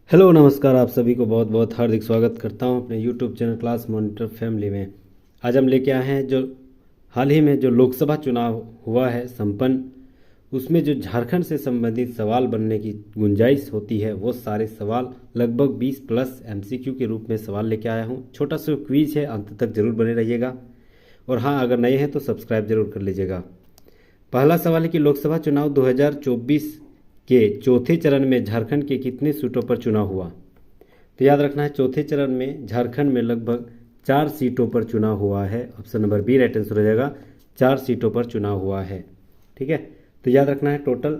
Hello नमस्कार, आप सभी को बहुत बहुत हार्दिक स्वागत करता हूं अपने YouTube channel class monitor family में। आज हम लेके आए हैं जो हाल ही में जो लोकसभा चुनाव हुआ है संपन्न, उसमें जो झारखंड से संबंधित सवाल बनने की गुंजाइश होती है वो सारे सवाल लगभग 20 प्लस एमसीक्यू के रूप में सवाल लेके आया हूँ। छोटा सा क्विज है, अंत तक जरूर बने रहिएगा। और हाँ, अगर नए हैं तो सब्सक्राइब जरूर कर लीजिएगा। पहला सवाल है कि लोकसभा चुनाव 2024 के चौथे चरण में झारखंड के कितने सीटों पर चुनाव हुआ। तो याद रखना है, चौथे चरण में झारखंड में लगभग 4 सीटों पर चुनाव हुआ है। Option number B right answer हो जाएगा, 4 सीटों पर चुनाव हुआ है। ठीक है, तो याद रखना है टोटल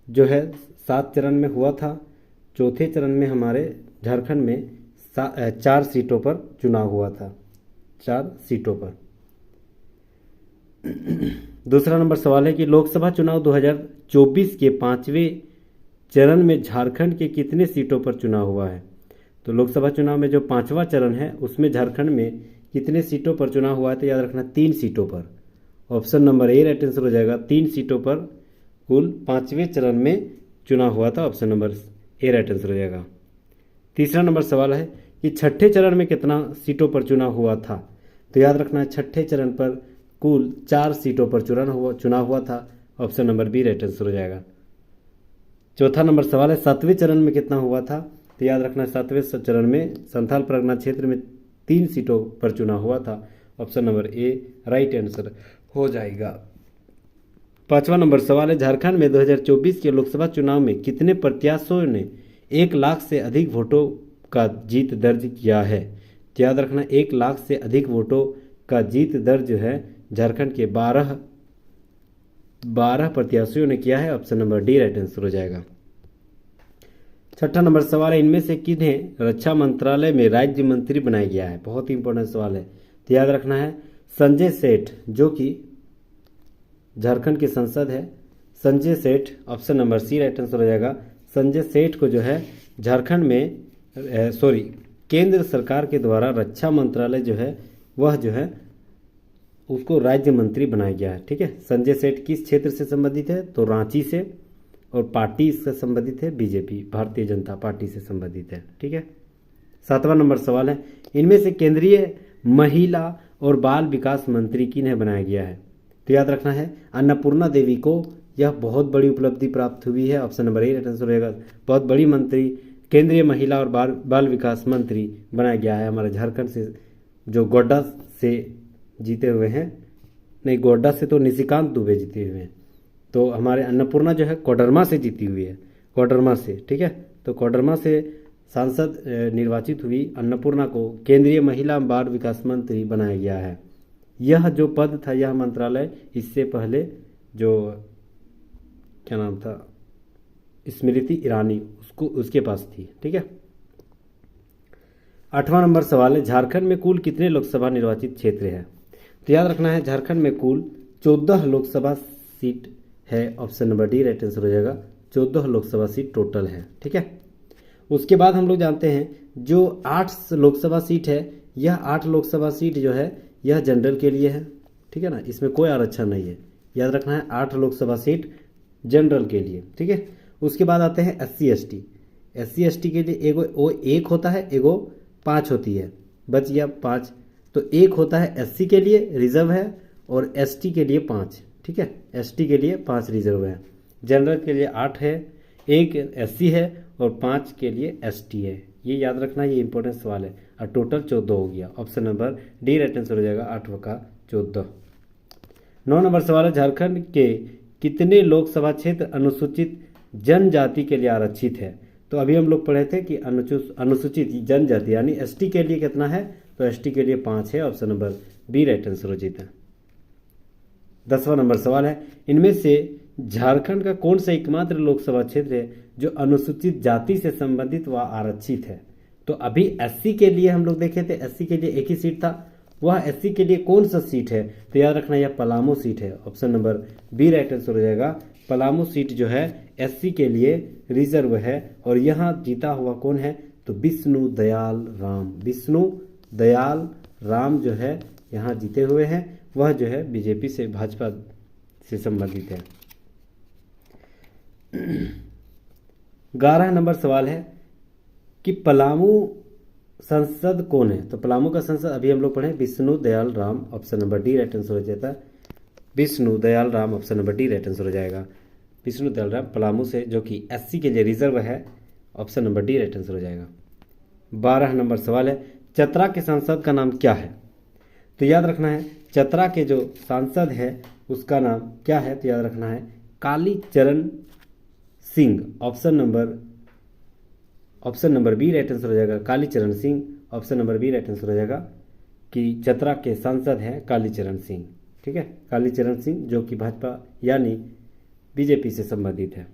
जो है 7 चरण में हुआ था। चौथे चरण में हमारे झारखंड में 4 सीटों पर चुनाव हुआ था, 4 सीटों पर। दूसरा नंबर सवाल है कि लोकसभा चुनाव 2024 के 5वें चरण में झारखंड के कितने सीटों पर चुनाव हुआ है। तो लोकसभा चुनाव में जो 5वां चरण है उसमें झारखंड में कितने सीटों पर चुनाव हुआ है। तो याद रखना 3 सीटों पर। Option number A right answer हो जाएगा, 3 सीटों पर कुल 5वें चरण में चुनाव हुआ था। Option number A right answer हो जाएगा। तीसरा नंबर सवाल है कि छठे चरण में कितना सीटों पर चुनाव हुआ था। तो याद रखना है छठे चरण पर कुल 4 सीटों पर चुनाव हुआ था। Option number B right answer हो जाएगा। चौथा नंबर सवाल है 7वें चरण में कितना हुआ था। तो याद रखना है 7वें चरण में संथाल परगना क्षेत्र में 3 सीटों पर चुनाव हुआ था। Option number A right answer हो जाएगा। पांचवा नंबर सवाल है झारखंड में 2024 के लोकसभा चुनाव में कितने प्रत्याशियों ने 1 लाख से अधिक वोटों का जीत दर्ज किया है। तो याद रखना 1 लाख से अधिक वोटों का जीत दर्ज है झारखंड के 12 प्रत्याशियों ने किया है। Option number D right answer हो जाएगा। छठा नंबर सवाल है इनमें से किन्हें रक्षा मंत्रालय में राज्य मंत्री बनाया गया है। बहुत ही इंपॉर्टेंट सवाल है, तो याद रखना है संजय सेठ जो कि झारखंड के सांसद है, Sanjay Seth. Option number C right answer हो जाएगा। संजय सेठ को जो है झारखंड में केंद्र सरकार के द्वारा रक्षा मंत्रालय जो है वह जो है उसको राज्य मंत्री बनाया गया है। ठीक है, संजय सेठ किस क्षेत्र से संबंधित है। तो रांची से, और पार्टी इससे संबंधित है बीजेपी, भारतीय जनता पार्टी से संबंधित है। ठीक है। 7वां नंबर सवाल है इनमें से केंद्रीय महिला और बाल विकास मंत्री किन्हें बनाया गया है। तो याद रखना है अन्नपूर्णा देवी को यह बहुत बड़ी उपलब्धि प्राप्त हुई है। Option number A right answer रहेगा। बहुत बड़ी मंत्री, केंद्रीय महिला और बाल विकास मंत्री बनाया गया है हमारे झारखंड से, जो गोड्डा से जीते हुए हैं। नहीं, गोड्डा से तो निशिकांत दुबे जीते हुए हैं। तो हमारे अन्नपूर्णा जो है कोडरमा से जीती हुई है, कोडरमा से। ठीक है, तो कोडरमा से सांसद निर्वाचित हुई अन्नपूर्णा को केंद्रीय महिला बाल विकास मंत्री बनाया गया है। यह जो पद था, यह मंत्रालय इससे पहले जो क्या नाम था, स्मृति ईरानी, उसके पास थी। ठीक है। 8वां नंबर सवाल है झारखंड में कुल कितने लोकसभा निर्वाचित क्षेत्र है। तो याद रखना है झारखंड में कुल 14 लोकसभा सीट है। Option number D right answer हो जाएगा। 14 लोकसभा सीट टोटल है। ठीक है। उसके बाद हम लोग जानते हैं जो 8 लोकसभा सीट है, यह 8 लोकसभा सीट जो है यह जनरल के लिए है। ठीक है ना, इसमें कोई आरक्षण नहीं है। याद रखना है 8 लोकसभा सीट जनरल के लिए। ठीक है। उसके बाद आते हैं SC ST के लिए एक होता है, एगो 5 होती है, बच गया 5। तो एक होता है SC के लिए, रिजर्व है, और ST के लिए 5। ठीक है, ST के लिए 5 रिजर्व है। जनरल के लिए 8 है, एक SC है, और 5 के लिए ST है। ये याद रखना, ये इंपॉर्टेंट सवाल है। और टोटल 14 हो गया। Option number D right answer हो जाएगा, 8 का 14। 9 नंबर सवाल है झारखंड के कितने लोकसभा क्षेत्र अनुसूचित जनजाति के लिए आरक्षित है। तो अभी हम लोग पढ़े थे कि अनुसूचित जनजाति यानी ST के लिए कितना है। तो ST के लिए 5 है। Option number B right answer हो जाता है। 10वां नंबर सवाल है इनमें से झारखंड का कौन सा एकमात्र लोकसभा क्षेत्र है जो अनुसूचित जाति से संबंधित व आरक्षित है। तो अभी SC के लिए हम लोग देखे थे, SC के लिए एक ही सीट था, वह SC के लिए कौन सा सीट है। तो याद रखना यह पलामू सीट है। Option number B right answer हो जाएगा। पलामू सीट जो है SC के लिए रिजर्व है, और यहाँ जीता हुआ कौन है। तो विष्णु दयाल राम जो है यहाँ जीते हुए हैं। वह जो है बीजेपी से, भाजपा से संबंधित है। 11 नंबर सवाल है कि पलामू संसद कौन है। तो पलामू का संसद अभी हम लोग पढ़े Vishnu Dayal Ram, option number D right answer हो जाता है। Vishnu Dayal Ram, option number D right answer हो जाएगा। विष्णु दयाल राम पलामू से, जो कि एससी के लिए रिजर्व है, option number D right answer हो जाएगा। 12 नंबर सवाल है, चतरा के सांसद का नाम क्या है। तो याद रखना है चतरा के जो सांसद है उसका नाम क्या है। तो याद रखना है Kalicharan Singh, option number B right answer हो जाएगा। Kalicharan Singh, option number B right answer हो जाएगा कि चतरा के सांसद हैं कालीचरण सिंह। ठीक है, कालीचरण सिंह जो कि भाजपा यानी बीजेपी से संबंधित है।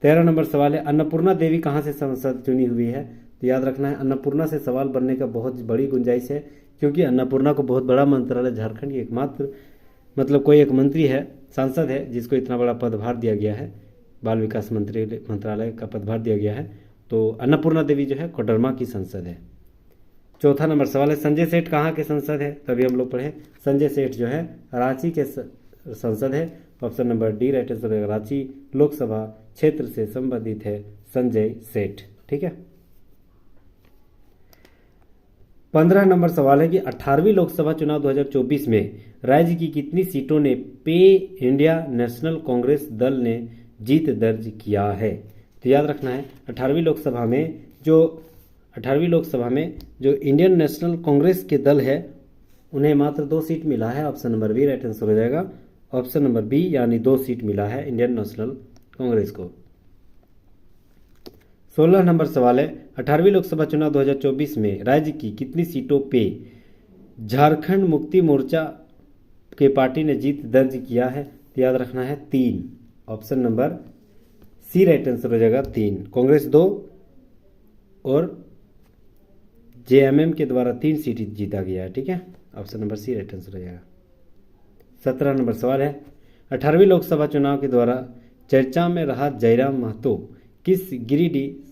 13 नंबर सवाल है, अन्नपूर्णा देवी कहाँ से सांसद चुनी हुई है। तो याद रखना है अन्नपूर्णा से सवाल बनने का बहुत बड़ी गुंजाइश है, क्योंकि अन्नपूर्णा को बहुत बड़ा मंत्रालय, झारखंड की एकमात्र मतलब कोई एक मंत्री है, सांसद है जिसको इतना बड़ा पदभार दिया गया है, बाल विकास मंत्रालय का पदभार दिया गया है। तो अन्नपूर्णा देवी जो है कोडरमा की सांसद है। 4 नंबर सवाल है, संजय सेठ कहाँ के सांसद है। तभी हम लोग पढ़े संजय सेठ जो है रांची के सांसद है। Option number D right answer है। रांची लोकसभा क्षेत्र से संबंधित है संजय सेठ। ठीक है। 15 नंबर सवाल है कि 18वीं लोकसभा चुनाव 2024 में राज्य की कितनी सीटों ने पे इंडिया नेशनल कांग्रेस दल ने जीत दर्ज किया है। तो याद रखना है 18वीं लोकसभा में जो इंडियन नेशनल कांग्रेस के दल है उन्हें मात्र 2 सीट मिला है। Option number B right answer हो जाएगा। ऑप्शन नंबर बी यानी 2 सीट मिला है इंडियन नेशनल कांग्रेस को। 16 नंबर सवाल है, 18वीं लोकसभा चुनाव 2024 में राज्य की कितनी सीटों पे झारखंड मुक्ति मोर्चा के पार्टी ने जीत दर्ज किया है। तो याद रखना है 3। Option number C right answer हो जाएगा 3। कांग्रेस 2 और जेएमएम के द्वारा 3 सीट जीता गया है। ठीक है, option number C right answer हो जाएगा। 17 नंबर सवाल है, 18वीं लोकसभा चुनाव के द्वारा चर्चा में रहा जयराम महतो किस गिरिडीह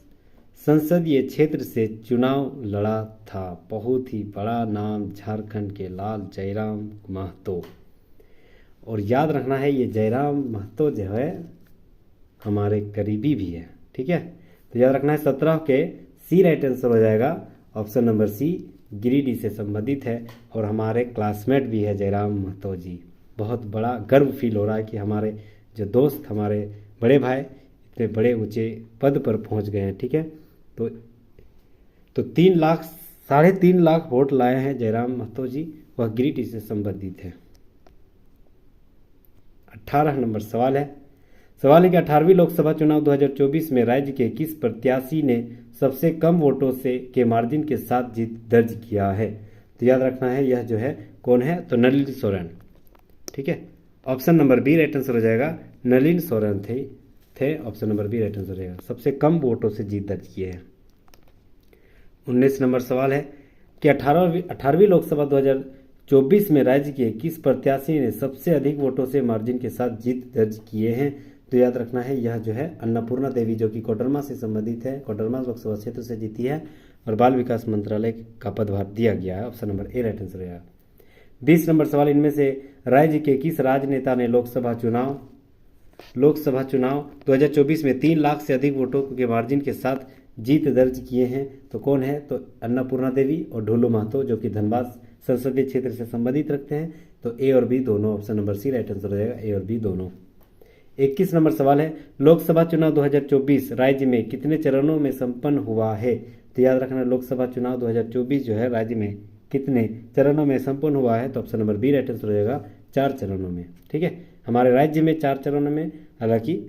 संसदीय क्षेत्र से चुनाव लड़ा था। बहुत ही बड़ा नाम, झारखंड के लाल जयराम महतो। और याद रखना है ये जयराम महतो जो है हमारे करीबी भी है। ठीक है, तो याद रखना है 17 के सी राइट आंसर हो जाएगा। ऑप्शन नंबर सी गिरिडीह से संबंधित है और हमारे क्लासमेट भी है जयराम महतो जी। बहुत बड़ा गर्व फील हो रहा है कि हमारे जो दोस्त, हमारे बड़े भाई इतने बड़े ऊंचे पद पर पहुंच गए हैं। ठीक है, तो 3 लाख 3.5 लाख वोट लाए हैं जयराम महतो जी, वह गिरिडीह से संबंधित है। 18 नंबर सवाल है कि 18वीं लोकसभा चुनाव 2024 में राज्य के किस प्रत्याशी ने सबसे कम वोटों से के मार्जिन के साथ जीत दर्ज किया है। तो याद रखना है यह जो है कौन है, तो नलिन सोरेन। ठीक है, option number B right answer हो जाएगा। नलिन सोरेन थे option number B right answer हो जाएगा। सबसे कम वोटों से जीत दर्ज किए हैं। 19 नंबर सवाल है कि 18वीं लोकसभा 2024 में राज्य के किस प्रत्याशी ने सबसे अधिक वोटों से मार्जिन के साथ जीत दर्ज किए हैं। तो याद रखना है यह जो है अन्नपूर्णा देवी, जो कि कोडरमा से संबंधित है, कोडरमा लोकसभा क्षेत्र से जीती है और बाल विकास मंत्रालय का पदभार दिया गया है। Option number A right answer है। 20 नंबर सवाल, इनमें से राज्य के किस राजनेता ने लोकसभा चुनाव 2024 में 3 लाख से अधिक वोटों के मार्जिन के साथ जीत दर्ज किए हैं। तो कौन है, तो अन्नपूर्णा देवी और ढोलू महतो, जो कि धनबाद संसदीय क्षेत्र से संबंधित रखते हैं। तो ए और बी दोनों, option number C right answer हो जाएगा, ए और बी दोनों। 21 नंबर सवाल है, लोकसभा चुनाव 2024 राज्य में कितने चरणों में संपन्न हुआ है। तो याद रखना लोकसभा चुनाव 2024 जो है राज्य में कितने चरणों में संपन्न हुआ है। तो option number B right answer हो जाएगा, 4 चरणों में। ठीक है, हमारे राज्य में 4 चरणों में, हालांकि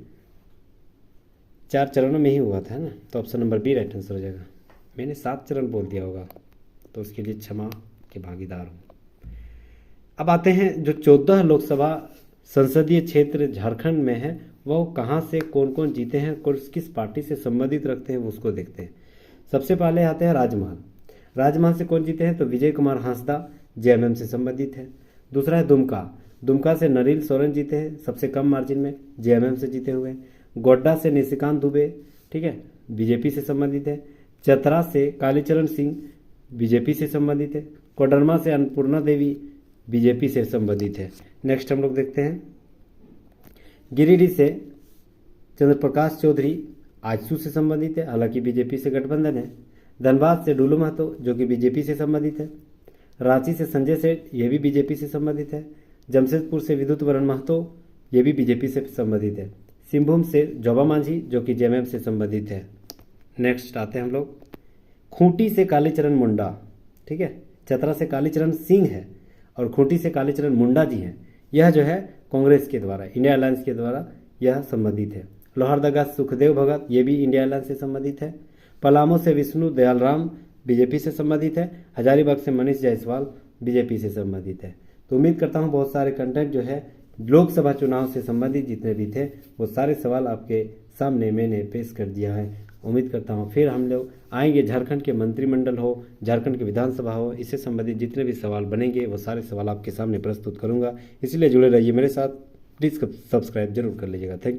4 चरणों में ही हुआ था ना। तो option number B right answer हो जाएगा। मैंने 7 चरण बोल दिया होगा तो उसके लिए क्षमा के भागीदार हूँ। अब आते हैं जो 14 लोकसभा संसदीय क्षेत्र झारखंड में है, वो कहाँ से कौन कौन जीते हैं, किस पार्टी से संबंधित रखते हैं, उसको देखते हैं। सबसे पहले आते हैं राजमहल से कौन जीते हैं, तो विजय कुमार हांसदा जेएमएम से संबंधित है। दूसरा है दुमका से नलिन सोरेन जीते हैं, सबसे कम मार्जिन में जेएमएम से जीते हुए। गोड्डा से निशिकांत दुबे, ठीक है, बीजेपी से संबंधित है। चतरा से कालीचरण सिंह बीजेपी से संबंधित है। कोडरमा से अन्नपूर्णा देवी बीजेपी से संबंधित है। नेक्स्ट हम लोग देखते हैं गिरिडीह से चंद्रप्रकाश चौधरी आजसू से संबंधित है, हालांकि बीजेपी से गठबंधन है। धनबाद से डुलू महतो जो कि बीजेपी से संबंधित है। रांची से संजय सेठ, ये भी बीजेपी से संबंधित है। जमशेदपुर से विद्युत वरण महतो, ये भी बीजेपी से संबंधित है। सिंहभूम से जोबा मांझी जो कि जेएमएम से संबंधित है। नेक्स्ट आते हैं हम लोग खूंटी से कालीचरण मुंडा, ठीक है। चतरा से कालीचरण सिंह है और खूंटी से कालीचरण मुंडा जी हैं। यह जो है कांग्रेस के द्वारा, इंडिया अलायंस के द्वारा यह संबंधित है। लोहरदगा सुखदेव भगत, ये भी इंडिया अलायंस से संबंधित है। पलामू से विष्णु दयाल राम बीजेपी से संबंधित है। हजारीबाग से मनीष जायसवाल बीजेपी से संबंधित है। तो उम्मीद करता हूँ बहुत सारे कंटेंट जो है लोकसभा चुनाव से संबंधित जितने भी थे वो सारे सवाल आपके सामने मैंने पेश कर दिया है। उम्मीद करता हूँ फिर हम लोग आएंगे, झारखंड के मंत्रिमंडल हो, झारखंड के विधानसभा हो, इससे संबंधित जितने भी सवाल बनेंगे वो सारे सवाल आपके सामने प्रस्तुत करूंगा। इसलिए जुड़े रहिए मेरे साथ, प्लीज़ सब्सक्राइब जरूर कर लीजिएगा। Thank you.